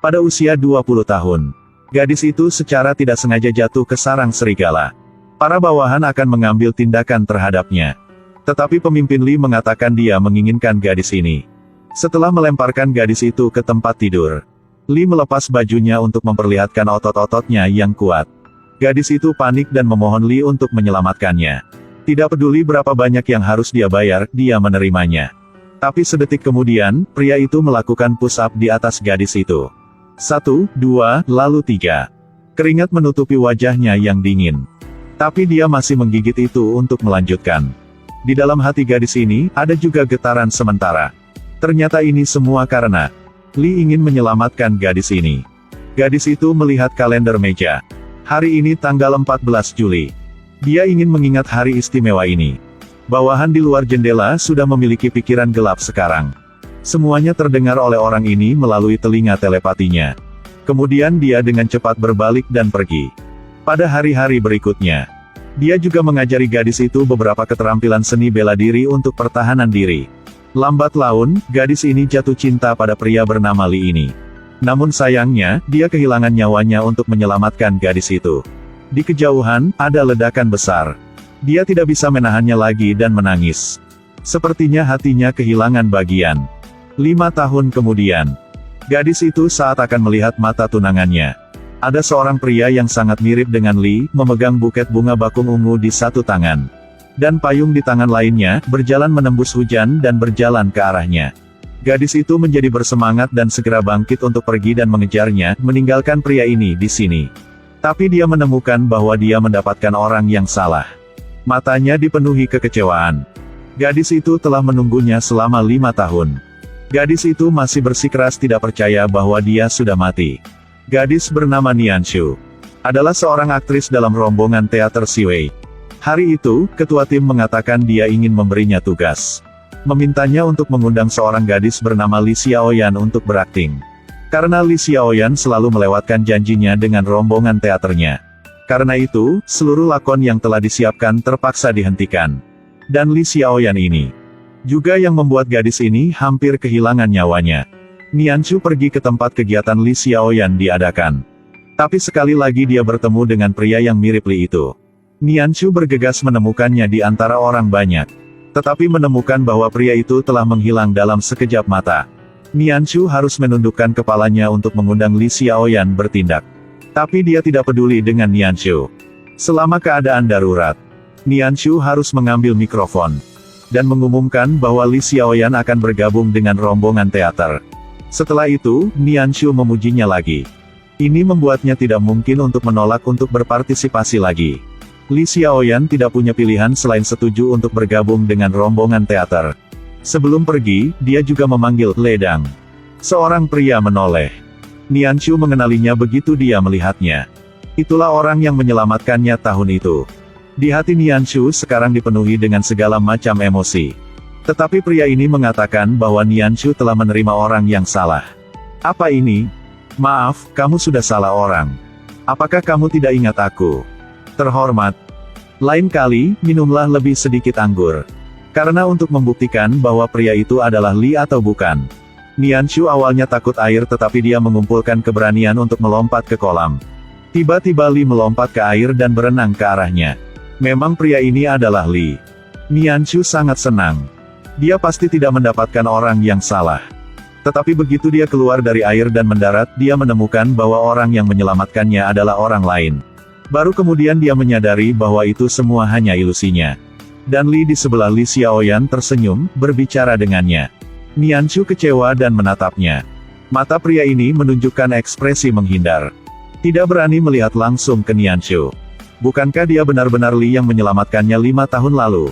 Pada usia 20 tahun, gadis itu secara tidak sengaja jatuh ke sarang serigala. Para bawahan akan mengambil tindakan terhadapnya. Tetapi pemimpin Lee mengatakan dia menginginkan gadis ini. Setelah melemparkan gadis itu ke tempat tidur, Lee melepas bajunya untuk memperlihatkan otot-ototnya yang kuat. Gadis itu panik dan memohon Lee untuk menyelamatkannya. Tidak peduli berapa banyak yang harus dia bayar, dia menerimanya. Tapi sedetik kemudian, pria itu melakukan push-up di atas gadis itu. 1, 2, lalu 3. Keringat menutupi wajahnya yang dingin. Tapi dia masih menggigit itu untuk melanjutkan. Di dalam hati gadis ini, ada juga getaran sementara. Ternyata ini semua karena Lee ingin menyelamatkan gadis ini. Gadis itu melihat kalender meja. Hari ini tanggal 14 Juli. Dia ingin mengingat hari istimewa ini. Bawahan di luar jendela sudah memiliki pikiran gelap sekarang. Semuanya terdengar oleh orang ini melalui telinga telepatinya. Kemudian dia dengan cepat berbalik dan pergi. Pada hari-hari berikutnya, dia juga mengajari gadis itu beberapa keterampilan seni bela diri untuk pertahanan diri. Lambat laun, gadis ini jatuh cinta pada pria bernama Lee ini. Namun sayangnya, dia kehilangan nyawanya untuk menyelamatkan gadis itu. Di kejauhan, ada ledakan besar. Dia tidak bisa menahannya lagi dan menangis. Sepertinya hatinya kehilangan bagian. 5 tahun kemudian, gadis itu saat akan melihat mata tunangannya. Ada seorang pria yang sangat mirip dengan Lee, memegang buket bunga bakung ungu di satu tangan. Dan payung di tangan lainnya, berjalan menembus hujan dan berjalan ke arahnya. Gadis itu menjadi bersemangat dan segera bangkit untuk pergi dan mengejarnya, meninggalkan pria ini di sini. Tapi dia menemukan bahwa dia mendapatkan orang yang salah. Matanya dipenuhi kekecewaan. Gadis itu telah menunggunya selama 5 tahun. Gadis itu masih bersikeras tidak percaya bahwa dia sudah mati. Gadis bernama Nianshu adalah seorang aktris dalam rombongan teater Siwei. Hari itu, ketua tim mengatakan dia ingin memberinya tugas. Memintanya untuk mengundang seorang gadis bernama Lee Xiaoyan untuk berakting. Karena Lee Xiaoyan selalu melewatkan janjinya dengan rombongan teaternya. Karena itu, seluruh lakon yang telah disiapkan terpaksa dihentikan. Dan Lee Xiaoyan ini juga yang membuat gadis ini hampir kehilangan nyawanya. Nianshu pergi ke tempat kegiatan Lee Xiaoyan diadakan. Tapi sekali lagi dia bertemu dengan pria yang mirip Lee itu. Nianshu bergegas menemukannya di antara orang banyak. Tetapi menemukan bahwa pria itu telah menghilang dalam sekejap mata. Nianshu harus menundukkan kepalanya untuk mengundang Lee Xiaoyan bertindak. Tapi dia tidak peduli dengan Nianshu. Selama keadaan darurat, Nianshu harus mengambil mikrofon dan mengumumkan bahwa Lee Xiaoyan akan bergabung dengan rombongan teater. Setelah itu, Nianshu memujinya lagi. Ini membuatnya tidak mungkin untuk menolak untuk berpartisipasi lagi. Lee Xiaoyan tidak punya pilihan selain setuju untuk bergabung dengan rombongan teater. Sebelum pergi, dia juga memanggil Ledang. Seorang pria menoleh. Nianshu mengenalinya begitu dia melihatnya. Itulah orang yang menyelamatkannya tahun itu. Di hati Nianshu sekarang dipenuhi dengan segala macam emosi. Tetapi pria ini mengatakan bahwa Nianshu telah menerima orang yang salah. Apa ini? Maaf, kamu sudah salah orang. Apakah kamu tidak ingat aku? Terhormat. Lain kali, minumlah lebih sedikit anggur. Karena untuk membuktikan bahwa pria itu adalah Lee atau bukan. Nianshu awalnya takut air tetapi dia mengumpulkan keberanian untuk melompat ke kolam. Tiba-tiba Lee melompat ke air dan berenang ke arahnya. Memang pria ini adalah Lee. Nianshu sangat senang. Dia pasti tidak mendapatkan orang yang salah. Tetapi begitu dia keluar dari air dan mendarat, dia menemukan bahwa orang yang menyelamatkannya adalah orang lain. Baru kemudian dia menyadari bahwa itu semua hanya ilusinya. Dan Lee di sebelah Lee Xiaoyan tersenyum, berbicara dengannya. Nianshu kecewa dan menatapnya. Mata pria ini menunjukkan ekspresi menghindar. Tidak berani melihat langsung ke Nianshu. Bukankah dia benar-benar Lee yang menyelamatkannya 5 tahun lalu?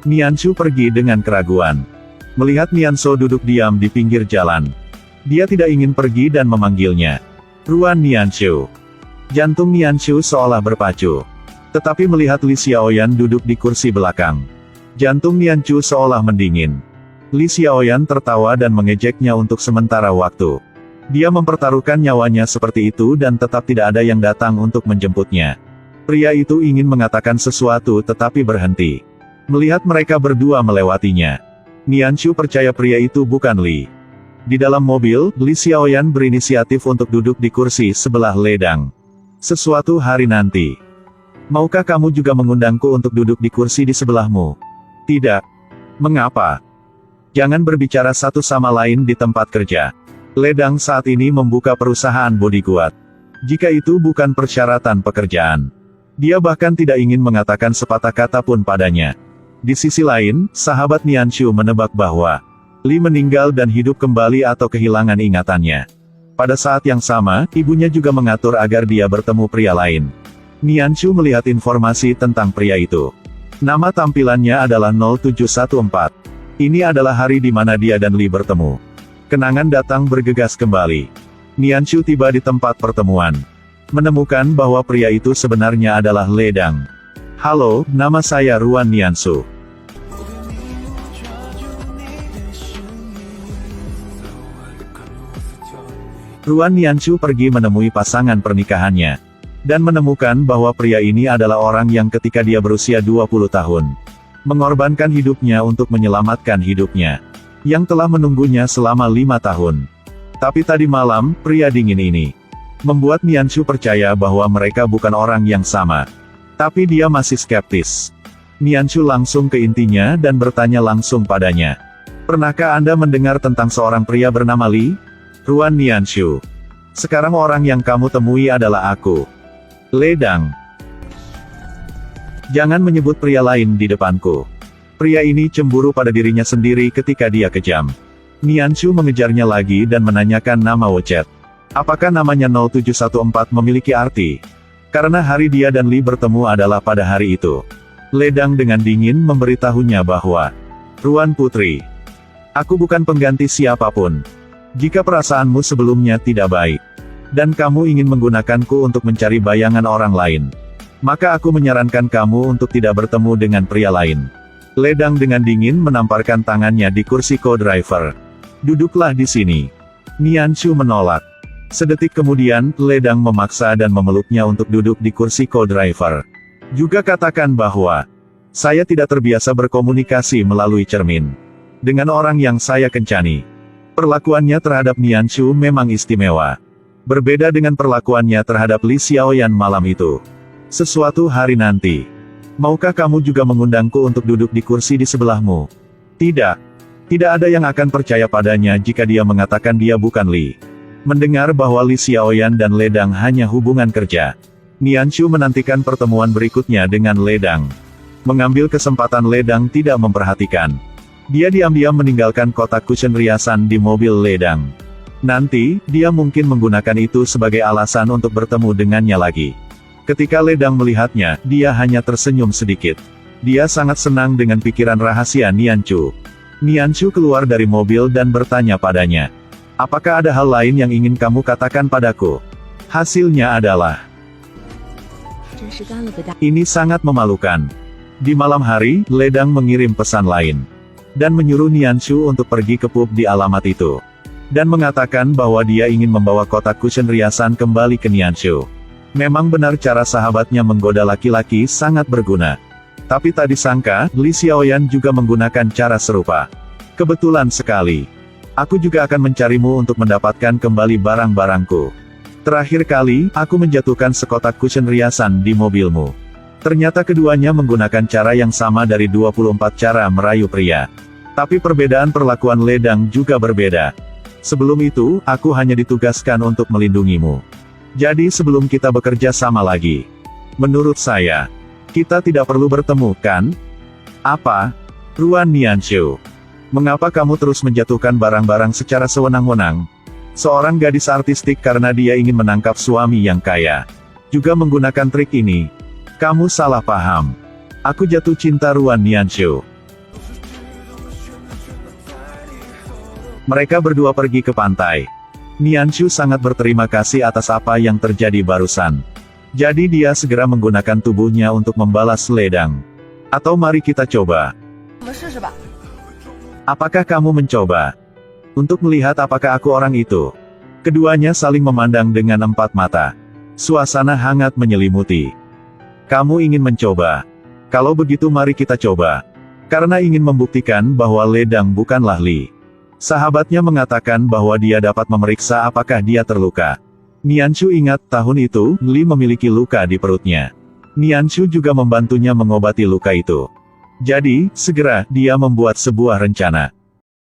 Nianshu pergi dengan keraguan. Melihat Nianshu duduk diam di pinggir jalan. Dia tidak ingin pergi dan memanggilnya. Ruan Nianshu. Jantung Nianshu seolah berpacu. Tetapi melihat Lee Xiaoyan duduk di kursi belakang, jantung Nianshu seolah mendingin. Lee Xiaoyan tertawa dan mengejeknya untuk sementara waktu. Dia mempertaruhkan nyawanya seperti itu dan tetap tidak ada yang datang untuk menjemputnya. Pria itu ingin mengatakan sesuatu tetapi berhenti. Melihat mereka berdua melewatinya, Nianshu percaya pria itu bukan Lee. Di dalam mobil, Li Xiaoyan berinisiatif untuk duduk di kursi sebelah Ledang. Sesuatu hari nanti. Maukah kamu juga mengundangku untuk duduk di kursi di sebelahmu? Tidak. Mengapa? Jangan berbicara satu sama lain di tempat kerja. Ledang saat ini membuka perusahaan bodyguard. Jika itu bukan persyaratan pekerjaan, dia bahkan tidak ingin mengatakan sepatah kata pun padanya. Di sisi lain, sahabat Nianshu menebak bahwa Li meninggal dan hidup kembali atau kehilangan ingatannya. Pada saat yang sama, ibunya juga mengatur agar dia bertemu pria lain. Nianshu melihat informasi tentang pria itu. Nama tampilannya adalah 0714. Ini adalah hari di mana dia dan Li bertemu. Kenangan datang bergegas kembali. Nianshu tiba di tempat pertemuan. Menemukan bahwa pria itu sebenarnya adalah Ledang. Halo, nama saya Ruan Nianshu. Ruan Nianshu pergi menemui pasangan pernikahannya. Dan menemukan bahwa pria ini adalah orang yang ketika dia berusia 20 tahun. Mengorbankan hidupnya untuk menyelamatkan hidupnya. Yang telah menunggunya selama 5 tahun. Tapi tadi malam, pria dingin ini membuat Nianshu percaya bahwa mereka bukan orang yang sama. Tapi dia masih skeptis. Nianshu langsung ke intinya dan bertanya langsung padanya. Pernahkah Anda mendengar tentang seorang pria bernama Li? Ruan Nianshu. Sekarang orang yang kamu temui adalah aku. Ledang. Jangan menyebut pria lain di depanku. Pria ini cemburu pada dirinya sendiri ketika dia kejam. Nianshu mengejarnya lagi dan menanyakan nama Wochet. Apakah namanya 0714 memiliki arti? Karena hari dia dan Li bertemu adalah pada hari itu. Ledang dengan dingin memberitahunya bahwa, Ruan Putri, aku bukan pengganti siapapun. Jika perasaanmu sebelumnya tidak baik, dan kamu ingin menggunakanku untuk mencari bayangan orang lain, maka aku menyarankan kamu untuk tidak bertemu dengan pria lain. Ledang dengan dingin menamparkan tangannya di kursi co-driver. Duduklah di sini. Nianshu menolak. Sedetik kemudian, Ledang memaksa dan memeluknya untuk duduk di kursi co-driver. Juga katakan bahwa, saya tidak terbiasa berkomunikasi melalui cermin dengan orang yang saya kencani. Perlakuannya terhadap Nianshu memang istimewa. Berbeda dengan perlakuannya terhadap Li Xiaoyan malam itu. Sesuatu hari nanti. Maukah kamu juga mengundangku untuk duduk di kursi di sebelahmu? Tidak. Tidak ada yang akan percaya padanya jika dia mengatakan dia bukan Li. Mendengar bahwa Li Xiaoyan dan Ledang hanya hubungan kerja, Nianshu menantikan pertemuan berikutnya dengan Ledang. Mengambil kesempatan Ledang tidak memperhatikan. Dia diam-diam meninggalkan kotak cushion riasan di mobil Ledang. Nanti, dia mungkin menggunakan itu sebagai alasan untuk bertemu dengannya lagi. Ketika Ledang melihatnya, dia hanya tersenyum sedikit. Dia sangat senang dengan pikiran rahasia Nianshu. Nianshu keluar dari mobil dan bertanya padanya. Apakah ada hal lain yang ingin kamu katakan padaku? Hasilnya adalah, ini sangat memalukan. Di malam hari, Ledang mengirim pesan lain. Dan menyuruh Nianshu untuk pergi ke pub di alamat itu. Dan mengatakan bahwa dia ingin membawa kotak cushion riasan kembali ke Nianshu. Memang benar cara sahabatnya menggoda laki-laki sangat berguna. Tapi tak disangka, Li Xiaoyan juga menggunakan cara serupa. Kebetulan sekali. Aku juga akan mencarimu untuk mendapatkan kembali barang-barangku. Terakhir kali, aku menjatuhkan sekotak cushion riasan di mobilmu. Ternyata keduanya menggunakan cara yang sama dari 24 cara merayu pria. Tapi perbedaan perlakuan Ledang juga berbeda. Sebelum itu, aku hanya ditugaskan untuk melindungimu. Jadi sebelum kita bekerja sama lagi, menurut saya, kita tidak perlu bertemu, kan? Apa? Ruan Nianshu. Mengapa kamu terus menjatuhkan barang-barang secara sewenang-wenang? Seorang gadis artistik karena dia ingin menangkap suami yang kaya. Juga menggunakan trik ini. Kamu salah paham. Aku jatuh cinta Ruan Nianshu. Mereka berdua pergi ke pantai. Nianshu sangat berterima kasih atas apa yang terjadi barusan. Jadi dia segera menggunakan tubuhnya untuk membalas Ledang. Atau mari kita coba. Apakah kamu mencoba? Untuk melihat apakah aku orang itu? Keduanya saling memandang dengan empat mata. Suasana hangat menyelimuti. Kamu ingin mencoba? Kalau begitu mari kita coba. Karena ingin membuktikan bahwa Ledang bukanlah Li. Sahabatnya mengatakan bahwa dia dapat memeriksa apakah dia terluka. Nianshu ingat tahun itu, Li memiliki luka di perutnya. Nianshu juga membantunya mengobati luka itu. Jadi, segera, dia membuat sebuah rencana.